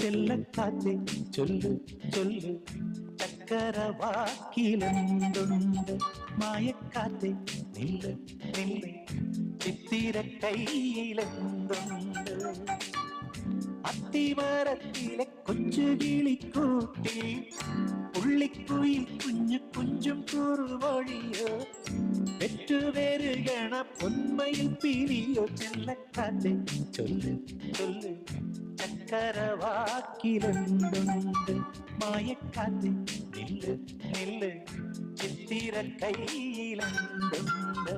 ചെല്ലക്കാറ്റേ ചൊല്ലു ചൊല്ലു ചക്കരവാക്കിലെന്തുണ്ട് മായക്കാറ്റേ നില്ല് നില്ല് ചിത്തിര കയ്യിലെന്തുണ്ട് അത്തിമരത്തിലെ കൊച്ചു കിളിക്കൂട്ടിൽ പുള്ളിക്കുയിൽ കുഞ്ഞു കുഞ്ചും കുറുവഴിയോ പെറ്റുപേരുകണ പൊന്മയിൽ പിരിയോ ചെല്ലക്കാറ്റേ ചൊല്ലു ചൊല്ലു ചക്കരവാക്കിലെന്തുണ്ട് മായക്കാറ്റ് നില്ല് നില്ല് ചിത്തിര കയ്യിലെന്തുണ്ട്